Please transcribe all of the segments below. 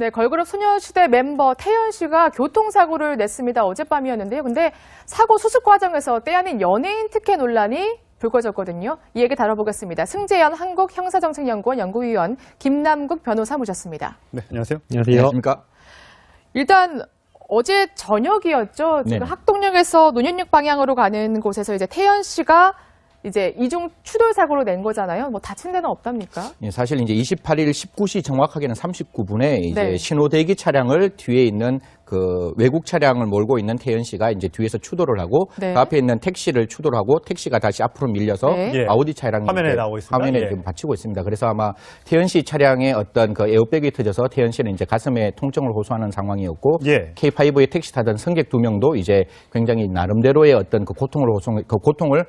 네, 걸그룹 소녀시대 멤버 태연 씨가 교통사고를 냈습니다. 어젯밤이었는데요. 근데 사고 수습 과정에서 때 아닌 연예인 특혜 논란이 불거졌거든요. 이 얘기 다뤄보겠습니다. 승재현 한국형사정책연구원 연구위원 김남국 변호사 모셨습니다. 네, 안녕하세요. 안녕하십니까. 일단 어제 저녁이었죠. 지금 네네. 학동역에서 논현역 방향으로 가는 곳에서 이제 태연 씨가 이제 이중 추돌 사고로 낸 거잖아요. 뭐 다친 데는 없답니까? 예, 사실 이제 28일 19시 정확하게는 39분에 이제 네. 신호 대기 차량을 뒤에 있는 그 외국 차량을 몰고 있는 태연 씨가 이제 뒤에서 추돌을 하고 네. 그 앞에 있는 택시를 추돌하고 택시가 다시 앞으로 밀려서 네. 예. 아우디 차량이 화면에 이제 나오고 있습니다. 화면에 예. 지금 받치고 있습니다. 그래서 아마 태연 씨 차량에 어떤 그 에어백이 터져서 태연 씨는 이제 가슴에 통증을 호소하는 상황이었고 예. K5에 택시 타던 승객 2명도 이제 굉장히 나름대로의 어떤 그 고통을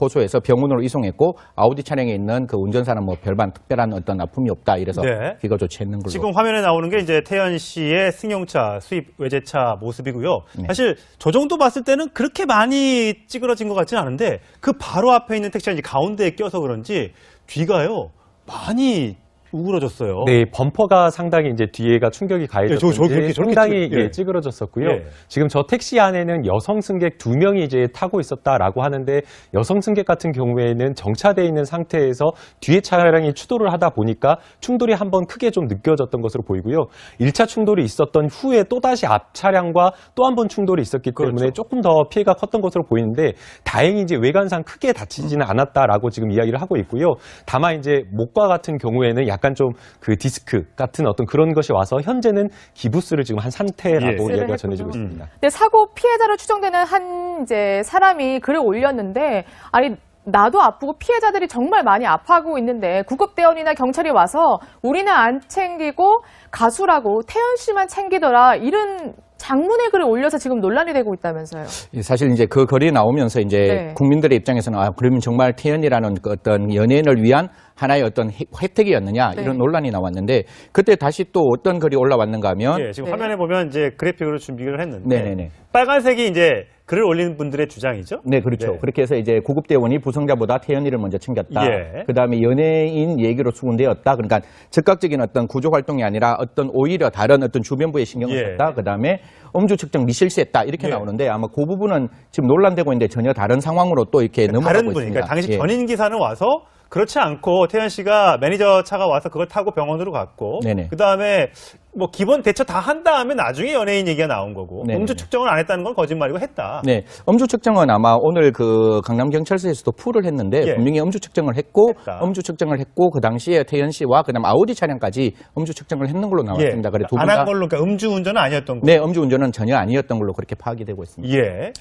호소해서 병원으로 이송했고 아우디 차량에 있는 그 운전사는 뭐 별반 특별한 어떤 아픔이 없다 이래서 네. 비거 조치했는 걸로. 지금 화면에 나오는 게 이제 태연 씨의 승용차 수입 외제차 모습이고요. 네. 사실 저 정도 봤을 때는 그렇게 많이 찌그러진 것 같지는 않은데 그 바로 앞에 있는 택시가 이제 가운데에 껴서 그런지 뒤가요 많이 우그러졌어요. 네, 범퍼가 상당히 이제 뒤에가 충격이 가해졌는지 저렇게 상당히 예. 찌그러졌었고요. 예. 지금 저 택시 안에는 여성 승객 2명이 이제 타고 있었다라고 하는데 여성 승객 같은 경우에는 정차되어 있는 상태에서 뒤에 차량이 추돌을 하다 보니까 충돌이 한번 크게 좀 느껴졌던 것으로 보이고요. 1차 충돌이 있었던 후에 또다시 앞 차량과 또 한 번 충돌이 있었기 때문에 그렇죠. 조금 더 피해가 컸던 것으로 보이는데 다행히 이제 외관상 크게 다치지는 않았다라고 지금 이야기를 하고 있고요. 다만 이제 목과 같은 경우에는 약간 좀 그 디스크 같은 어떤 그런 것이 와서 현재는 기부스를 지금 한 상태라고 예. 이야기가 전해지고 있습니다. 근데 사고 피해자로 추정되는 한 이제 사람이 글을 올렸는데 아니 나도 아프고 피해자들이 정말 많이 아파하고 있는데 구급대원이나 경찰이 와서 우리는 안 챙기고 가수라고 태연 씨만 챙기더라 이런 장문의 글을 올려서 지금 논란이 되고 있다면서요. 사실 이제 그 글이 나오면서 이제 네. 국민들의 입장에서는 그러면 정말 태연이라는 그 어떤 연예인을 위한 하나의 어떤 혜택이었느냐 네. 이런 논란이 나왔는데 그때 다시 또 어떤 글이 올라왔는가 하면 예, 지금 네. 화면에 보면 이제 그래픽으로 준비를 했는데 네네네. 빨간색이 이제 글을 올린 분들의 주장이죠. 네, 그렇죠. 네. 그렇게 해서 이제 구급대원이 부상자보다 태연이를 먼저 챙겼다. 예. 그 다음에 연예인 얘기로 수군되었다. 그러니까 즉각적인 어떤 구조 활동이 아니라 어떤 오히려 다른 어떤 주변부에 신경을 예. 썼다. 그 다음에 음주 측정 미실시했다. 이렇게 예. 나오는데 아마 그 부분은 지금 논란되고 있는데 전혀 다른 상황으로 또 이렇게 넘어가고 다른 있습니다. 분이니까 당시 예. 전인 기사는 와서 그렇지 않고 태연 씨가 매니저 차가 와서 그걸 타고 병원으로 갔고 네네. 그다음에 뭐 기본 대처 다 한 다음에 나중에 연예인 얘기가 나온 거고 네네. 음주 측정을 안 했다는 건 거짓말이고 했다. 네, 음주 측정은 아마 오늘 그 강남경찰서에서도 풀을 했는데 예. 분명히 음주 측정을 했고 했다. 음주 측정을 했고 그 당시에 태연 씨와 그다음 아우디 차량까지 음주 측정을 했는 걸로 나왔습니다. 그래 두 분 안 한 다 걸로 그러니까 음주 운전은 아니었던 거. 네, 음주 운전은 전혀 아니었던 걸로 그렇게 파악이 되고 있습니다. 예.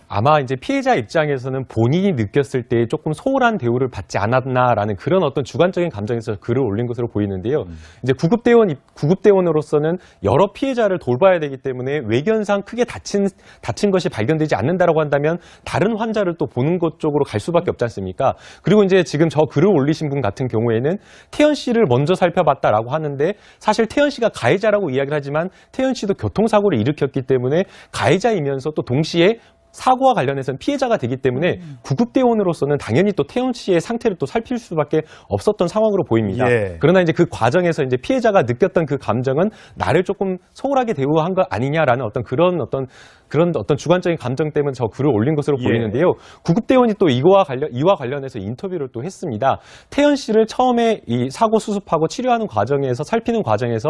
아마 이제 피해자 입장에서는 본인이 느꼈을 때 조금 소홀한 대우를 받지 않았나라는 그런 어떤 주관적인 감정에서 글을 올린 것으로 보이는데요. 이제 구급대원으로서는 여러 피해자를 돌봐야 되기 때문에 외견상 크게 다친 것이 발견되지 않는다라고 한다면 다른 환자를 또 보는 것 쪽으로 갈 수밖에 없지 않습니까? 그리고 이제 지금 저 글을 올리신 분 같은 경우에는 태연 씨를 먼저 살펴봤다라고 하는데 사실 태연 씨가 가해자라고 이야기를 하지만 태연 씨도 교통사고를 일으켰기 때문에 가해자이면서 또 동시에 사고와 관련해서는 피해자가 되기 때문에 구급대원으로서는 당연히 또 태연 씨의 상태를 또 살필 수밖에 없었던 상황으로 보입니다. 예. 그러나 이제 그 과정에서 이제 피해자가 느꼈던 그 감정은 나를 조금 소홀하게 대우한 것 아니냐라는 그런 주관적인 감정 때문에 저 글을 올린 것으로 예. 보이는데요. 구급대원이 또 이와 관련해서 인터뷰를 또 했습니다. 태연 씨를 처음에 이 사고 수습하고 치료하는 과정에서 살피는 과정에서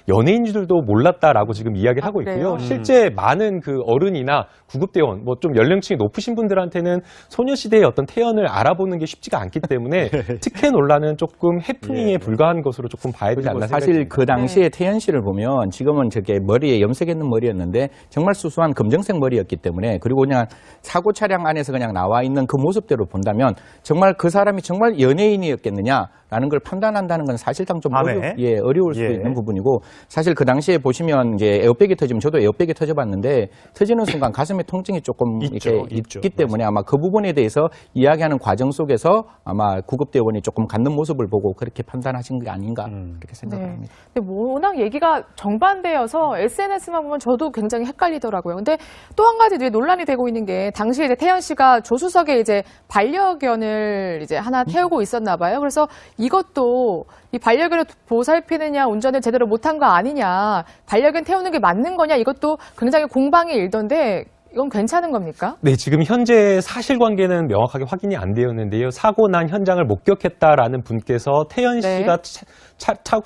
연예인들도 몰랐다라고 지금 이야기를 하고 있고요. 그래요? 실제 많은 그 어른이나 구급대원, 뭐 좀 연령층이 높으신 분들한테는 소녀시대의 어떤 태연을 알아보는 게 쉽지가 않기 때문에 특혜 논란은 조금 해프닝에 예. 불과한 것으로 조금 봐야 되지 그리고 않나 사실 생각합니다. 그 당시에 태연 씨를 보면 지금은 저게 머리에 염색했는 머리였는데 정말 수수한 검정색 머리였기 때문에 그리고 그냥 사고 차량 안에서 그냥 나와 있는 그 모습대로 본다면 정말 그 사람이 정말 연예인이었겠느냐라는 걸 판단한다는 건 사실상 좀 어려울 수도 예. 있는 부분이고 사실 그 당시에 보시면 이제 에어백이 터지면 저도 에어백이 터져봤는데 터지는 순간 가슴에 통증이 조금 조금 있죠. 있기 때문에 아마 그 부분에 대해서 이야기하는 과정 속에서 아마 구급대원이 조금 갖는 모습을 보고 그렇게 판단하신 게 아닌가 그렇게 생각을 네. 합니다. 근데 워낙 얘기가 정반대여서 SNS만 보면 저도 굉장히 헷갈리더라고요. 근데 또 한 가지 논란이 되고 있는 게 당시에 이제 태연 씨가 조수석에 이제 반려견을 이제 하나 태우고 있었나 봐요. 그래서 이것도 이 반려견을 보살피느냐 운전을 제대로 못한 거 아니냐, 반려견 태우는 게 맞는 거냐, 이것도 굉장히 공방이 일던데 이건 괜찮은 겁니까? 네, 지금 현재 사실관계는 명확하게 확인이 안 되었는데요. 사고 난 현장을 목격했다라는 분께서 태연 네. 씨가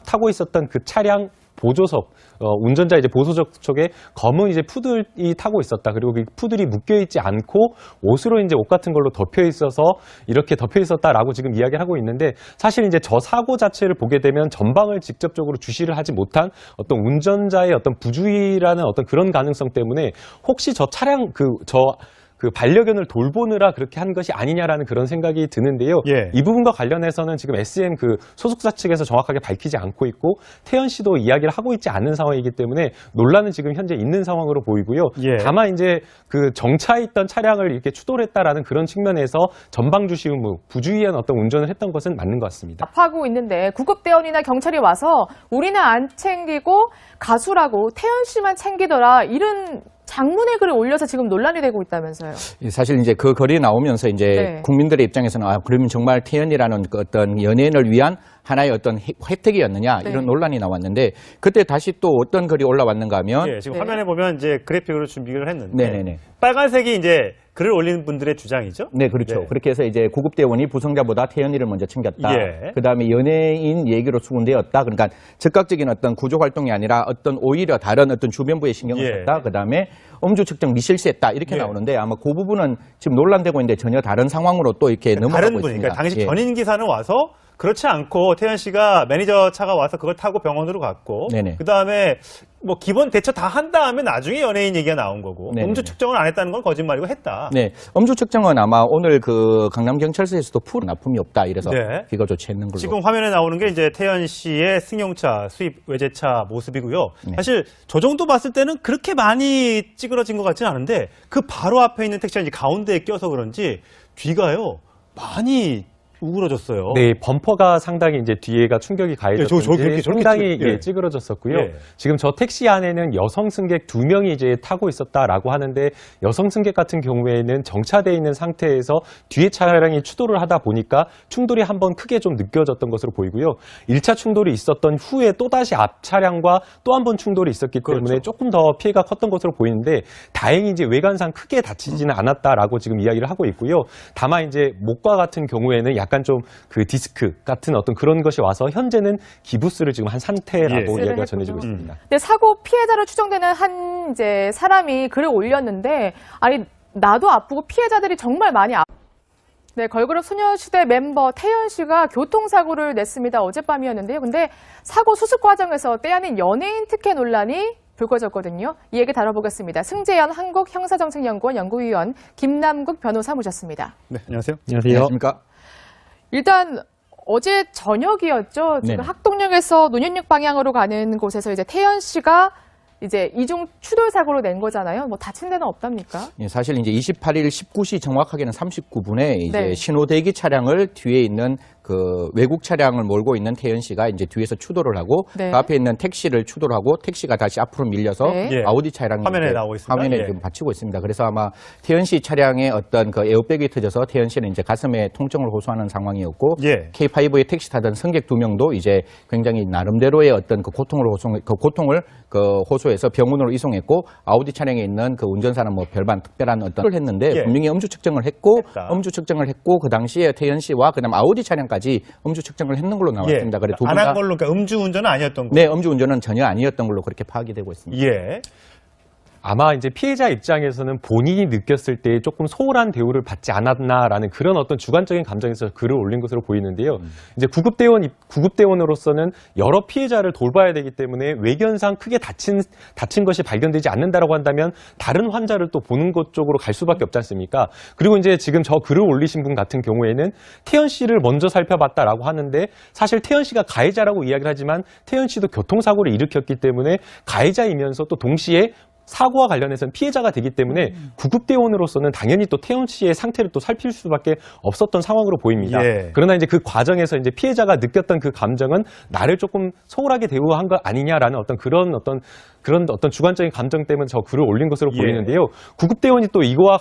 타고 있었던 그 차량 보조석, 운전자 이제 보조석 쪽에 검은 이제 푸들이 타고 있었다. 그리고 그 푸들이 묶여 있지 않고 옷으로 이제 옷 같은 걸로 덮여 있어서 이렇게 덮여 있었다라고 지금 이야기를 하고 있는데, 사실 이제 저 사고 자체를 보게 되면 전방을 직접적으로 주시를 하지 못한 어떤 운전자의 어떤 부주의라는 어떤 그런 가능성 때문에 혹시 저 차량 그 반려견을 돌보느라 그렇게 한 것이 아니냐라는 그런 생각이 드는데요. 예. 이 부분과 관련해서는 지금 SM 그 소속사 측에서 정확하게 밝히지 않고 있고 태연 씨도 이야기를 하고 있지 않은 상황이기 때문에 논란은 지금 현재 있는 상황으로 보이고요. 예. 다만 이제 그 정차해 있던 차량을 이렇게 추돌 했다라는 그런 측면에서 전방 주시 의무, 부주의한 어떤 운전을 했던 것은 맞는 것 같습니다. 압하고 있는데 구급대원이나 경찰이 와서 우리는 안 챙기고 가수라고 태연 씨만 챙기더라, 이런 장문의 글을 올려서 지금 논란이 되고 있다면서요. 사실 이제 그 글이 나오면서 이제 네. 국민들의 입장에서는 그러면 정말 태연이라는 그 어떤 연예인을 위한 하나의 어떤 혜택이었느냐 네. 이런 논란이 나왔는데, 그때 다시 또 어떤 글이 올라왔는가 하면 예, 지금 네. 화면에 보면 이제 그래픽으로 준비를 했는데 네네네. 빨간색이 이제 글을 올리는 분들의 주장이죠. 네, 그렇죠. 네. 그렇게 해서 이제 구급대원이 부상자보다 태연이를 먼저 챙겼다. 예. 그 다음에 연예인 얘기로 수군되었다. 그러니까 즉각적인 어떤 구조 활동이 아니라 어떤 오히려 다른 어떤 주변부에 신경을 예. 썼다. 그 다음에 음주 측정 미실시했다. 이렇게 예. 나오는데 아마 그 부분은 지금 논란되고 있는데 전혀 다른 상황으로 또 이렇게 넘어가고 다른 분, 있습니다. 그러니까 당시 예. 전인 기사는 와서 그렇지 않고 태연 씨가 매니저 차가 와서 그걸 타고 병원으로 갔고, 네네. 그 다음에 뭐 기본 대처 다 한 다음에 나중에 연예인 얘기가 나온 거고, 네네네. 음주 측정을 안 했다는 건 거짓말이고 했다. 네, 음주 측정은 아마 오늘 그 강남경찰서에서도 풀 납품이 없다. 이래서 네. 비가 조치했는 걸로. 지금 화면에 나오는 게 이제 태연 씨의 승용차 수입 외제차 모습이고요. 사실 저 정도 봤을 때는 그렇게 많이 찌그러진 것 같지는 않은데 그 바로 앞에 있는 택시가 이제 가운데에 껴서 그런지 뒤가요 많이 우그러졌어요. 네, 범퍼가 상당히 이제 뒤에가 충격이 가해졌던지 저렇게 상당히 예. 찌그러졌었고요. 예. 지금 저 택시 안에는 여성 승객 2명이 이제 타고 있었다라고 하는데, 여성 승객 같은 경우에는 정차되어 있는 상태에서 뒤에 차량이 추돌을 하다 보니까 충돌이 한번 크게 좀 느껴졌던 것으로 보이고요. 1차 충돌이 있었던 후에 또다시 앞 차량과 또 한 번 충돌이 있었기 때문에 그렇죠. 조금 더 피해가 컸던 것으로 보이는데, 다행히 이제 외관상 크게 다치지는 않았다라고 지금 이야기를 하고 있고요. 다만 이제 목과 같은 경우에는 약간 좀 그 디스크 같은 어떤 그런 것이 와서 현재는 기부스를 지금 한 상태라고 예. 이야기가 전해지고 있습니다. 근데 사고 피해자로 추정되는 한 이제 사람이 글을 올렸는데, 아니 나도 아프고 피해자들이 정말 많이 네, 걸그룹 소녀시대 멤버 태연 씨가 교통사고를 냈습니다. 어젯밤이었는데요. 근데 사고 수습 과정에서 때 아닌 연예인 특혜 논란이 불거졌거든요. 이 얘기 다뤄보겠습니다. 승재현 한국형사정책연구원 연구위원, 김남국 변호사 모셨습니다. 네, 안녕하세요. 안녕하십니까? 일단 어제 저녁이었죠. 지금 네네. 학동역에서 논현역 방향으로 가는 곳에서 이제 태연 씨가 이제 이중 추돌 사고로 낸 거잖아요. 뭐 다친 데는 없답니까? 예, 사실 이제 28일 19시 정확하게는 39분에 이제 네. 신호 대기 차량을 뒤에 있는 그 외국 차량을 몰고 있는 태연 씨가 이제 뒤에서 추돌을 하고 네. 그 앞에 있는 택시를 추돌하고 택시가 다시 앞으로 밀려서 네. 예. 아우디 차량이 화면에 이제 나오고 있습니다. 화면에 예. 지금 받치고 있습니다. 그래서 아마 태연 씨 차량의 어떤 그 에어백이 터져서 태연 씨는 이제 가슴에 통증을 호소하는 상황이었고 예. K5의 택시 타던 승객 2명도 이제 굉장히 나름대로의 어떤 그 고통을 호소해서 병원으로 이송했고, 아우디 차량에 있는 그 운전사는 뭐 별반 특별한 어떤 걸 했는데 예. 분명히 음주 측정을 했고 그 당시에 태연 씨와 그다음 아우디 차량까지 음주 측정을 했는 걸로 나왔습니다. 그래 두 분 안 한 다 걸로, 그러니까 음주운전은 아니었던 거고. 네, 음주운전은 전혀 아니었던 걸로 그렇게 파악이 되고 있습니다. 예. 아마 이제 피해자 입장에서는 본인이 느꼈을 때 조금 소홀한 대우를 받지 않았나라는 그런 어떤 주관적인 감정에서 글을 올린 것으로 보이는데요. 이제 구급대원으로서는 여러 피해자를 돌봐야 되기 때문에 외견상 크게 다친 것이 발견되지 않는다라고 한다면 다른 환자를 또 보는 것 쪽으로 갈 수밖에 없지 않습니까? 그리고 이제 지금 저 글을 올리신 분 같은 경우에는 태연 씨를 먼저 살펴봤다라고 하는데, 사실 태연 씨가 가해자라고 이야기를 하지만 태연 씨도 교통사고를 일으켰기 때문에 가해자이면서 또 동시에 사고와 관련해서는 피해자가 되기 때문에 구급대원으로서는 당연히 또 태연 씨의 상태를 또 살필 수밖에 없었던 상황으로 보입니다. 예. 그러나 이제 그 과정에서 이제 피해자가 느꼈던 그 감정은 나를 조금 소홀하게 대우한 거 아니냐라는 그런 주관적인 감정 때문에 저 글을 올린 것으로 예. 보이는데요. 구급대원이 또 이와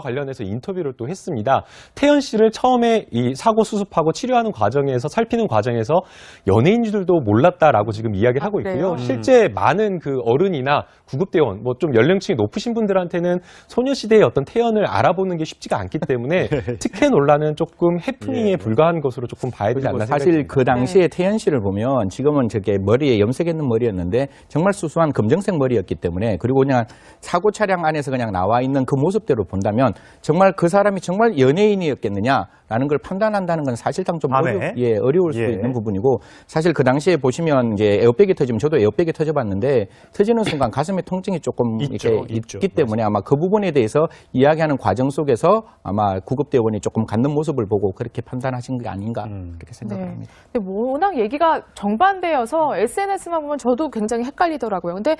관련해서 인터뷰를 또 했습니다. 태연 씨를 처음에 이 사고 수습하고 치료하는 과정에서 살피는 과정에서 연예인들도 몰랐다라고 지금 이야기를 하고 있고요. 그래요? 실제 많은 그 어른이나 구급대원, 뭐 좀 연령층이 높으신 분들한테는 소녀시대의 어떤 태연을 알아보는 게 쉽지가 않기 때문에 특혜 논란은 조금 해프닝에 예. 불과한 것으로 조금 봐야 되지 않나 사실 생각합니다. 그 당시에 태연 씨를 보면 지금은 저게 머리에 염색 있는 머리였는데 정말 수수한 검정색 머리였기 때문에 그리고 그냥 사고 차량 안에서 그냥 나와 있는 그 모습대로 본다면 정말 그 사람이 정말 연예인이었겠느냐라는 걸 판단한다는 건 사실상 좀 밤에? 어려울 수도 예. 있는 부분이고 사실 그 당시에 보시면 이제 에어백이 터지면 저도 에어백이 터져봤는데 터지는 순간 가슴에 통증이 조금 있죠, 이렇게 있죠. 있기 때문에 아마 그 부분에 대해서 이야기하는 과정 속에서 아마 구급대원이 조금 갖는 모습을 보고 그렇게 판단하신 게 아닌가 그렇게 생각을 네. 합니다. 근데 워낙 얘기가 정반대여서 SNS만 보면 저도 굉장히 헷갈리더라고요. 근데